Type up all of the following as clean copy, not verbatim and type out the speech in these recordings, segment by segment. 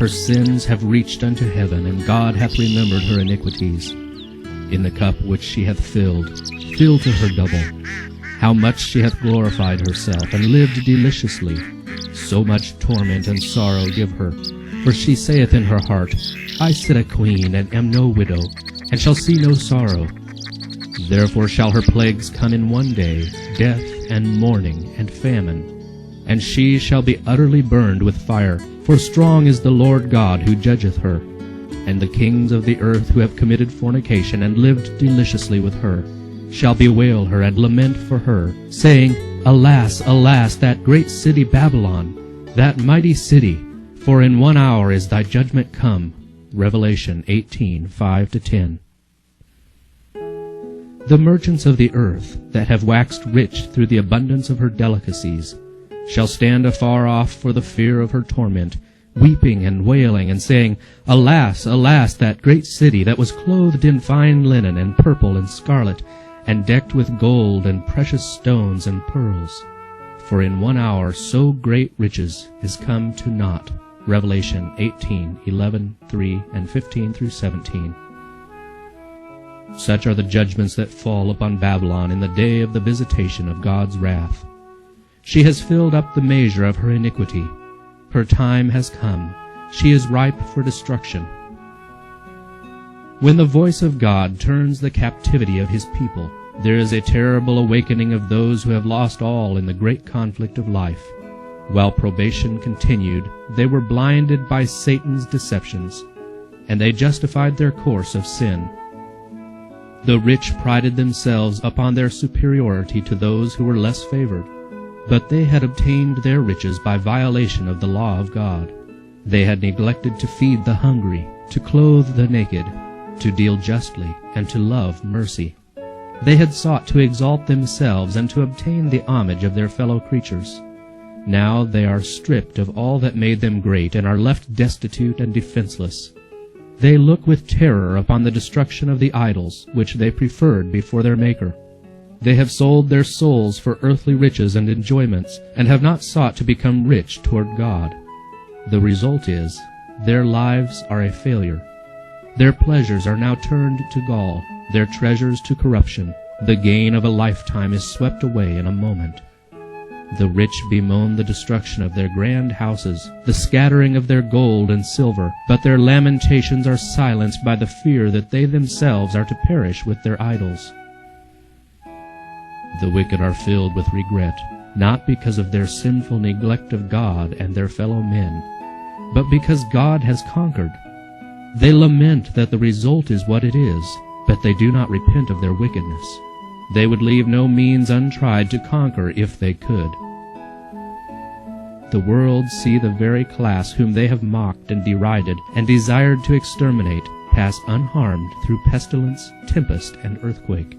Her sins have reached unto heaven, and God hath remembered her iniquities. In the cup which she hath filled, fill to her double. How much she hath glorified herself, and lived deliciously, so much torment and sorrow give her. For she saith in her heart, I sit a queen, and am no widow, and shall see no sorrow. Therefore shall her plagues come in one day, death, and mourning, and famine. And she shall be utterly burned with fire, for strong is the Lord God who judgeth her. And the kings of the earth who have committed fornication, and lived deliciously with her, shall bewail her, and lament for her, saying, Alas, alas, that great city Babylon, that mighty city! For in 1 hour is thy judgment come. Revelation 18:5-10. The merchants of the earth, that have waxed rich through the abundance of her delicacies, shall stand afar off for the fear of her torment, weeping and wailing, and saying, Alas, alas, that great city, that was clothed in fine linen, and purple, and scarlet, and decked with gold, and precious stones, and pearls. For in 1 hour so great riches is come to naught. Revelation 18:11-3 and 15-17. Such are the judgments that fall upon Babylon in the day of the visitation of God's wrath. She has filled up the measure of her iniquity. Her time has come. She is ripe for destruction. When the voice of God turns the captivity of his people, there is a terrible awakening of those who have lost all in the great conflict of life. While probation continued, they were blinded by Satan's deceptions, and they justified their course of sin. The rich prided themselves upon their superiority to those who were less favored, but they had obtained their riches by violation of the law of God. They had neglected to feed the hungry, to clothe the naked, to deal justly, and to love mercy. They had sought to exalt themselves and to obtain the homage of their fellow creatures. Now they are stripped of all that made them great, and are left destitute and defenseless. They look with terror upon the destruction of the idols, which they preferred before their Maker. They have sold their souls for earthly riches and enjoyments, and have not sought to become rich toward God. The result is, their lives are a failure. Their pleasures are now turned to gall, their treasures to corruption. The gain of a lifetime is swept away in a moment. The rich bemoan the destruction of their grand houses, the scattering of their gold and silver, but their lamentations are silenced by the fear that they themselves are to perish with their idols. The wicked are filled with regret, not because of their sinful neglect of God and their fellow men, but because God has conquered. They lament that the result is what it is, but they do not repent of their wickedness. They would leave no means untried to conquer if they could. The world see the very class whom they have mocked and derided and desired to exterminate pass unharmed through pestilence, tempest, and earthquake.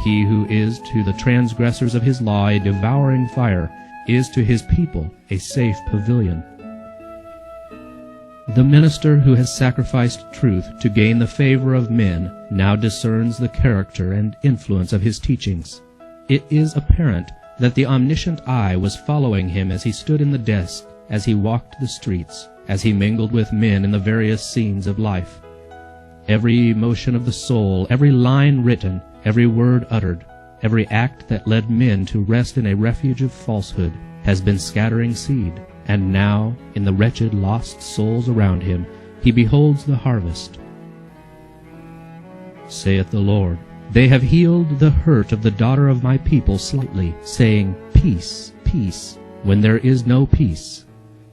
He who is to the transgressors of his law a devouring fire is to his people a safe pavilion. The minister who has sacrificed truth to gain the favor of men now discerns the character and influence of his teachings. It is apparent that the omniscient eye was following him as he stood in the desk, as he walked the streets, as he mingled with men in the various scenes of life. Every emotion of the soul, every line written, every word uttered, every act that led men to rest in a refuge of falsehood has been scattering seed. And now, in the wretched lost souls around him, he beholds the harvest. Saith the Lord, They have healed the hurt of the daughter of my people slightly, saying, Peace, peace, when there is no peace.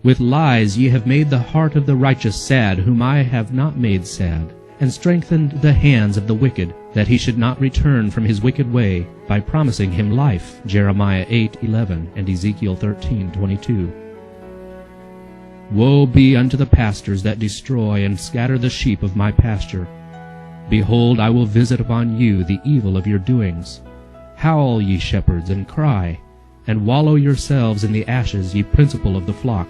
With lies ye have made the heart of the righteous sad, whom I have not made sad, and strengthened the hands of the wicked, that he should not return from his wicked way, by promising him life. Jeremiah 8:11 and Ezekiel 13:22. Woe be unto the pastors that destroy and scatter the sheep of my pasture. Behold, I will visit upon you the evil of your doings. Howl, ye shepherds, and cry, and wallow yourselves in the ashes, ye principal of the flock.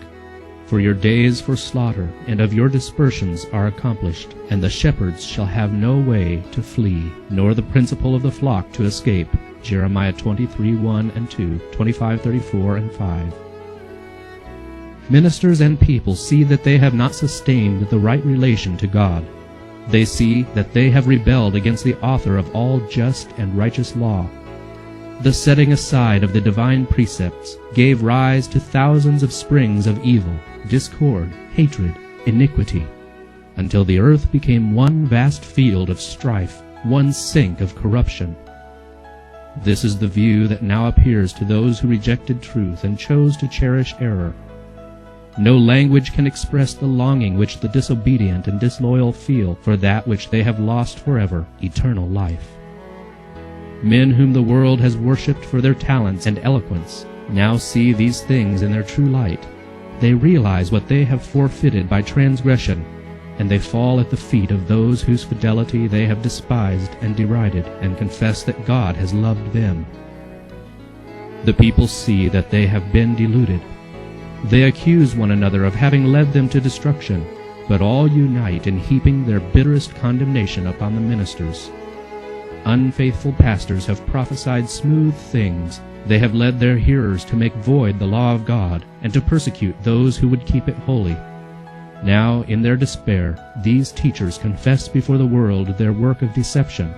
For your days for slaughter and of your dispersions are accomplished, and the shepherds shall have no way to flee, nor the principal of the flock to escape. Jeremiah 23:1 and 2, 25:34 and 5. Ministers and people see that they have not sustained the right relation to God. They see that they have rebelled against the author of all just and righteous law. The setting aside of the divine precepts gave rise to thousands of springs of evil, discord, hatred, iniquity, until the earth became one vast field of strife, one sink of corruption. This is the view that now appears to those who rejected truth and chose to cherish error. No language can express the longing which the disobedient and disloyal feel for that which they have lost forever, eternal life. Men whom the world has worshipped for their talents and eloquence now see these things in their true light. They realize what they have forfeited by transgression, and they fall at the feet of those whose fidelity they have despised and derided, and confess that God has loved them. The people see that they have been deluded. They accuse one another of having led them to destruction, but all unite in heaping their bitterest condemnation upon the ministers. Unfaithful pastors have prophesied smooth things. They have led their hearers to make void the law of God, and to persecute those who would keep it holy. Now, in their despair, these teachers confess before the world their work of deception.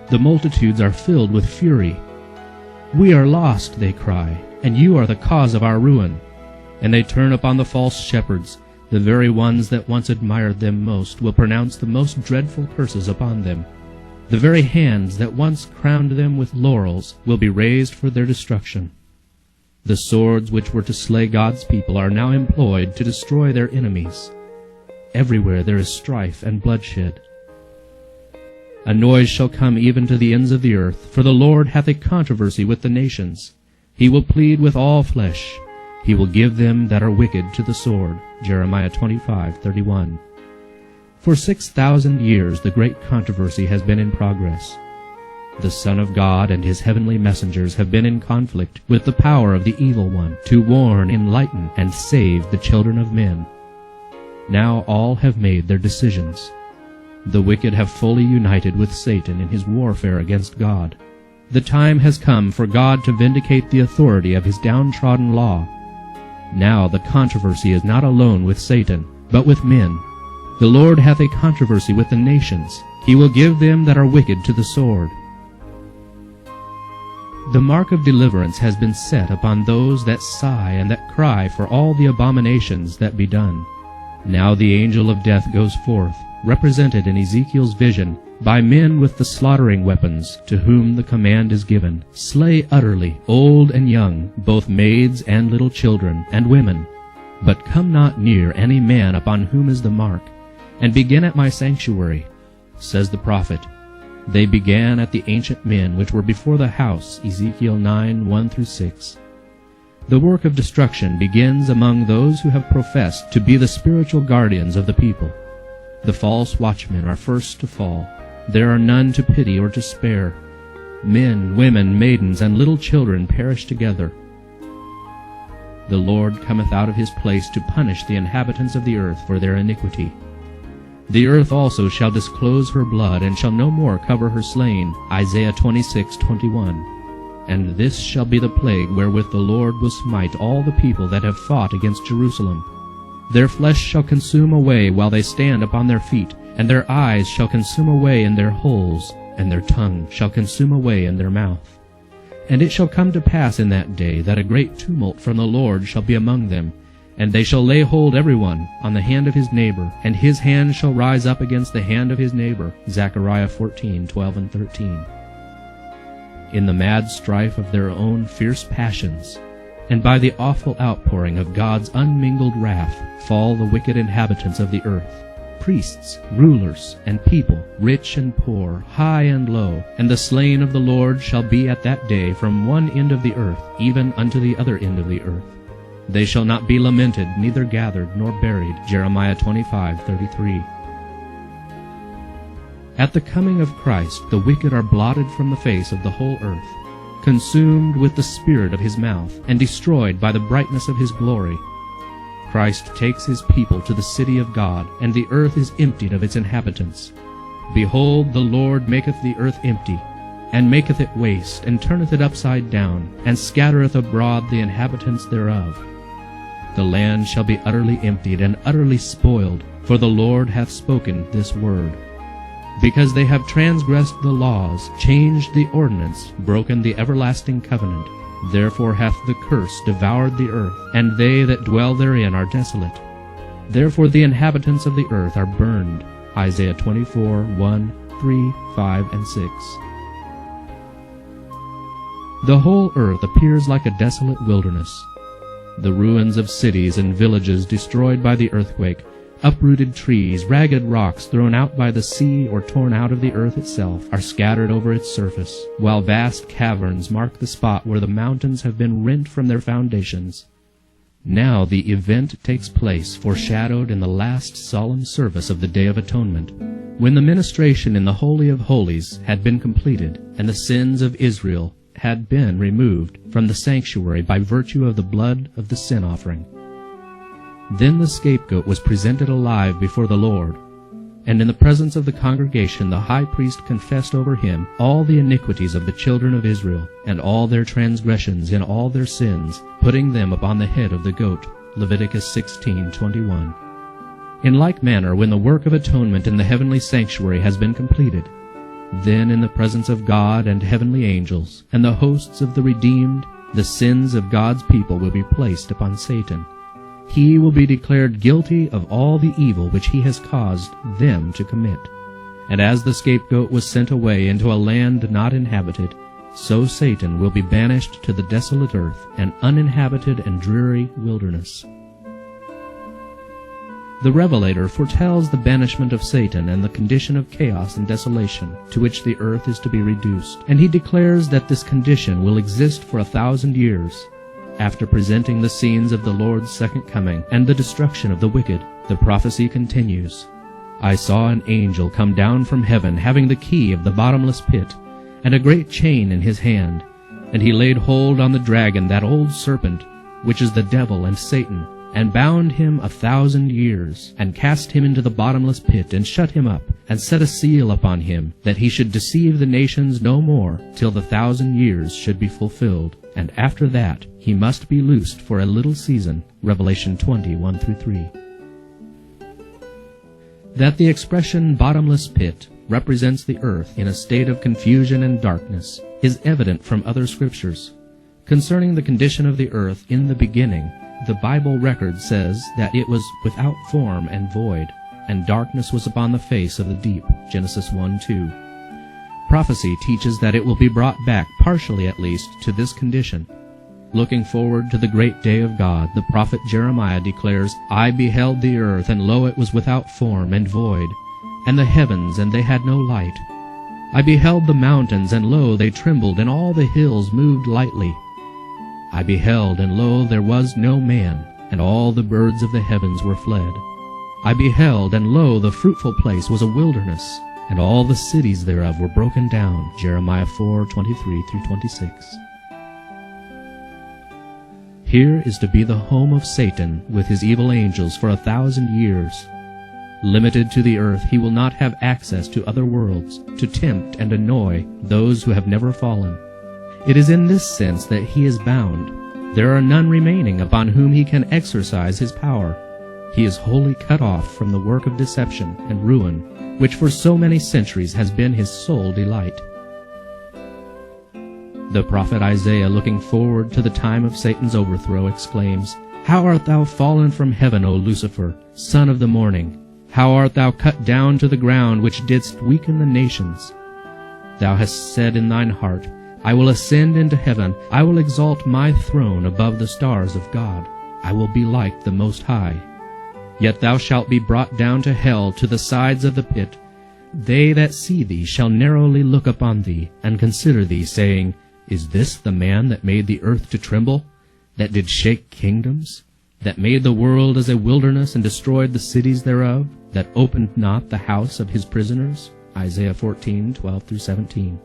The multitudes are filled with fury. "We are lost," they cry, "and you are the cause of our ruin." And they turn upon the false shepherds. The very ones that once admired them most will pronounce the most dreadful curses upon them. The very hands that once crowned them with laurels will be raised for their destruction. The swords which were to slay God's people are now employed to destroy their enemies. Everywhere there is strife and bloodshed. A noise shall come even to the ends of the earth, for the Lord hath a controversy with the nations. He will plead with all flesh. He will give them that are wicked to the sword. Jeremiah 25:31. For 6,000 years the great controversy has been in progress. The Son of God and his heavenly messengers have been in conflict with the power of the evil one, to warn, enlighten, and save the children of men. Now all have made their decisions. The wicked have fully united with Satan in his warfare against God. The time has come for God to vindicate the authority of his downtrodden law. Now the controversy is not alone with Satan, but with men. The Lord hath a controversy with the nations. He will give them that are wicked to the sword. The mark of deliverance has been set upon those that sigh and that cry for all the abominations that be done. Now the angel of death goes forth, represented in Ezekiel's vision, by men with the slaughtering weapons, to whom the command is given, "Slay utterly, old and young, both maids and little children, and women. But come not near any man upon whom is the mark, and begin at my sanctuary," says the prophet. They began at the ancient men which were before the house, Ezekiel 9:1-6. The work of destruction begins among those who have professed to be the spiritual guardians of the people. The false watchmen are first to fall. There are none to pity or to spare. Men, women, maidens, and little children perish together. The Lord cometh out of his place to punish the inhabitants of the earth for their iniquity. The earth also shall disclose her blood, and shall no more cover her slain. Isaiah 26:21. And this shall be the plague wherewith the Lord will smite all the people that have fought against Jerusalem. Their flesh shall consume away while they stand upon their feet, and their eyes shall consume away in their holes, and their tongue shall consume away in their mouth. And it shall come to pass in that day that a great tumult from the Lord shall be among them, and they shall lay hold every one on the hand of his neighbor, and his hand shall rise up against the hand of his neighbor. Zechariah 14:12-13. In the mad strife of their own fierce passions, and by the awful outpouring of God's unmingled wrath, fall the wicked inhabitants of the earth, priests, rulers, and people, rich and poor, high and low. And the slain of the Lord shall be at that day from one end of the earth even unto the other end of the earth. They shall not be lamented, neither gathered nor buried. Jeremiah 25:33. At the coming of Christ the wicked are blotted from the face of the whole earth, consumed with the spirit of his mouth, and destroyed by the brightness of his glory. Christ takes his people to the city of God, and the earth is emptied of its inhabitants. Behold, the Lord maketh the earth empty, and maketh it waste, and turneth it upside down, and scattereth abroad the inhabitants thereof. The land shall be utterly emptied and utterly spoiled, for the Lord hath spoken this word. Because they have transgressed the laws, changed the ordinance, broken the everlasting covenant, therefore hath the curse devoured the earth, and they that dwell therein are desolate. Therefore the inhabitants of the earth are burned. Isaiah 24, 1, 3, 5, and 6. The whole earth appears like a desolate wilderness. The ruins of cities and villages destroyed by the earthquake, uprooted trees, ragged rocks thrown out by the sea or torn out of the earth itself, are scattered over its surface, while vast caverns mark the spot where the mountains have been rent from their foundations. Now the event takes place foreshadowed in the last solemn service of the Day of Atonement, when the ministration in the Holy of Holies had been completed, and the sins of Israel had been removed from the sanctuary by virtue of the blood of the sin offering. Then the scapegoat was presented alive before the Lord, and in the presence of the congregation the high priest confessed over him all the iniquities of the children of Israel, and all their transgressions in all their sins, putting them upon the head of the goat. Leviticus 16:21. In like manner, when the work of atonement in the heavenly sanctuary has been completed, then in the presence of God and heavenly angels, and the hosts of the redeemed, the sins of God's people will be placed upon Satan. He will be declared guilty of all the evil which he has caused them to commit. And as the scapegoat was sent away into a land not inhabited, so Satan will be banished to the desolate earth, an uninhabited and dreary wilderness. The Revelator foretells the banishment of Satan and the condition of chaos and desolation to which the earth is to be reduced, and he declares that this condition will exist for 1,000 years. After presenting the scenes of the Lord's second coming and the destruction of the wicked, the prophecy continues. I saw an angel come down from heaven, having the key of the bottomless pit, and a great chain in his hand. And he laid hold on the dragon, that old serpent, which is the devil and Satan, and bound him 1,000 years, and cast him into the bottomless pit, and shut him up, and set a seal upon him, that he should deceive the nations no more, till the 1,000 years should be fulfilled. And after that he must be loosed for a little season. Revelation 20:1-3. That the expression bottomless pit represents the earth in a state of confusion and darkness is evident from other scriptures. Concerning the condition of the earth in the beginning, the Bible record says that it was without form and void, and darkness was upon the face of the deep. Genesis 1:2. Prophecy teaches that it will be brought back, partially at least, to this condition. Looking forward to the great day of God, the prophet Jeremiah declares, I beheld the earth, and lo, it was without form and void, and the heavens, and they had no light. I beheld the mountains, and lo, they trembled, and all the hills moved lightly. I beheld, and lo, there was no man, and all the birds of the heavens were fled. I beheld, and lo, the fruitful place was a wilderness, and all the cities thereof were broken down. Jeremiah 4:23-26. Here is to be the home of Satan with his evil angels for 1,000 years. Limited to the earth, he will not have access to other worlds, to tempt and annoy those who have never fallen. It is in this sense that he is bound. There are none remaining upon whom he can exercise his power. He is wholly cut off from the work of deception and ruin, which for so many centuries has been his sole delight. The prophet Isaiah, looking forward to the time of Satan's overthrow, exclaims, How art thou fallen from heaven, O Lucifer, son of the morning! How art thou cut down to the ground, which didst weaken the nations! Thou hast said in thine heart, I will ascend into heaven, I will exalt my throne above the stars of God, I will be like the Most High. Yet thou shalt be brought down to hell, to the sides of the pit. They that see thee shall narrowly look upon thee, and consider thee, saying, Is this the man that made the earth to tremble, that did shake kingdoms, that made the world as a wilderness, and destroyed the cities thereof, that opened not the house of his prisoners? Isaiah 14:12-17.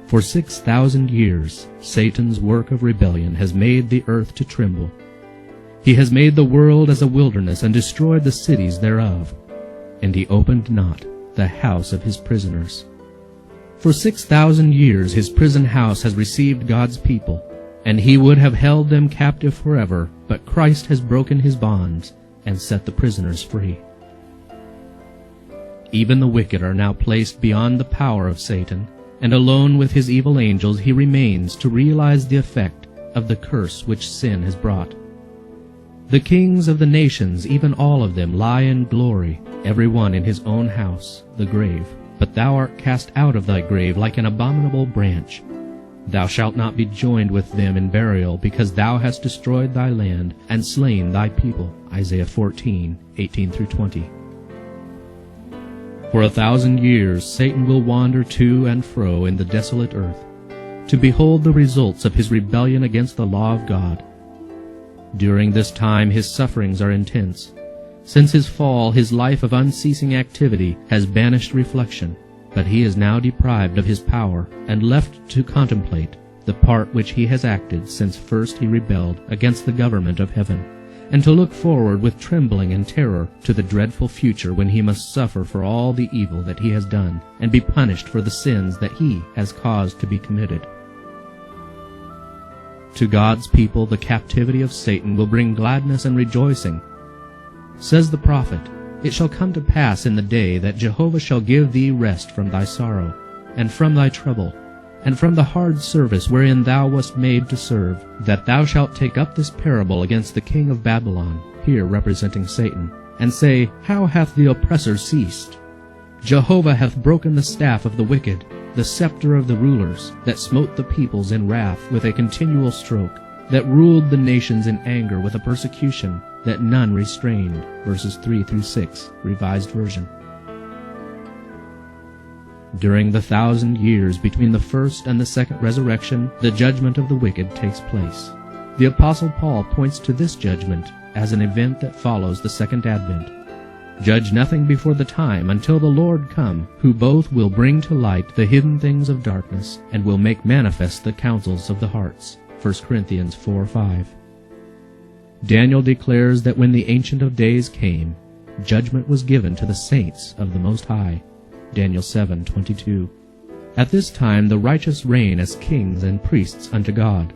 For 6,000 years, Satan's work of rebellion has made the earth to tremble. He has made the world as a wilderness, and destroyed the cities thereof. And he opened not the house of his prisoners. For 6,000 years his prison house has received God's people, and he would have held them captive forever, but Christ has broken his bonds and set the prisoners free. Even the wicked are now placed beyond the power of Satan, and alone with his evil angels he remains to realize the effect of the curse which sin has brought. The kings of the nations, even all of them, lie in glory, every one in his own house, the grave. But thou art cast out of thy grave like an abominable branch. Thou shalt not be joined with them in burial, because thou hast destroyed thy land and slain thy people. Isaiah 14:18-20. For 1,000 years Satan will wander to and fro in the desolate earth, to behold the results of his rebellion against the law of God. During this time his sufferings are intense. Since his fall, his life of unceasing activity has banished reflection, but he is now deprived of his power and left to contemplate the part which he has acted since first he rebelled against the government of heaven, and to look forward with trembling and terror to the dreadful future when he must suffer for all the evil that he has done, and be punished for the sins that he has caused to be committed. To God's people the captivity of Satan will bring gladness and rejoicing. Says the prophet, "It shall come to pass in the day that Jehovah shall give thee rest from thy sorrow, and from thy trouble, and from the hard service wherein thou wast made to serve, that thou shalt take up this parable against the king of Babylon," here representing Satan, "and say, How hath the oppressor ceased? Jehovah hath broken the staff of the wicked, the scepter of the rulers, that smote the peoples in wrath with a continual stroke, that ruled the nations in anger with a persecution that none restrained." Verses 3-6, Revised Version. During the 1,000 years between the first and the second resurrection, the judgment of the wicked takes place. The Apostle Paul points to this judgment as an event that follows the second advent. "Judge nothing before the time until the Lord come, who both will bring to light the hidden things of darkness, and will make manifest the counsels of the hearts." 1 Corinthians 4:5. Daniel declares that when the Ancient of Days came, judgment was given to the saints of the Most High. Daniel 7:22. At this time the righteous reign as kings and priests unto God.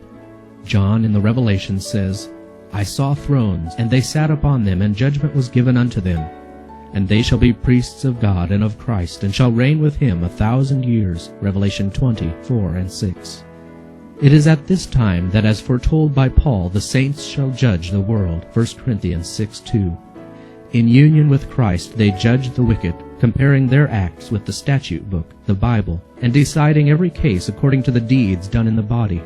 John in the Revelation says, "I saw thrones, and they sat upon them, and judgment was given unto them. And they shall be priests of God and of Christ, and shall reign with him 1,000 years." Revelation 20:4-6. It is at this time that, as foretold by Paul, the saints shall judge the world. 1 Corinthians 6:2. In union with Christ they judge the wicked, comparing their acts with the statute book, the Bible, and deciding every case according to the deeds done in the body.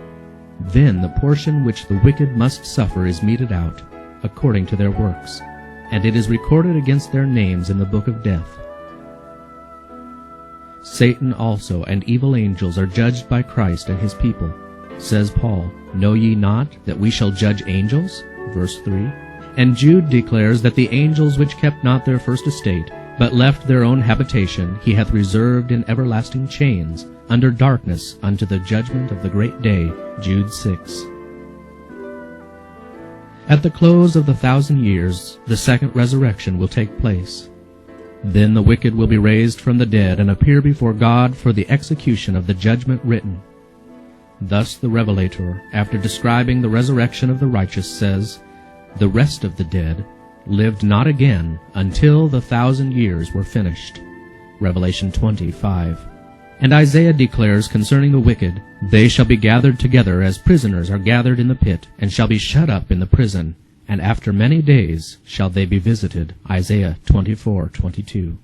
Then the portion which the wicked must suffer is meted out, according to their works, and it is recorded against their names in the book of death. Satan also and evil angels are judged by Christ and his people. Says Paul, "Know ye not that we shall judge angels?" Verse 3. And Jude declares that the angels which kept not their first estate, but left their own habitation, he hath reserved in everlasting chains, under darkness unto the judgment of the great day. Jude 6. At the close of the 1,000 years, the second resurrection will take place. Then the wicked will be raised from the dead and appear before God for the execution of the judgment written. Thus the Revelator, after describing the resurrection of the righteous, says, "The rest of the dead lived not again until the 1,000 years were finished." Revelation 20:5. And Isaiah declares concerning the wicked, "They shall be gathered together as prisoners are gathered in the pit, and shall be shut up in the prison, and after many days shall they be visited." Isaiah 24:22.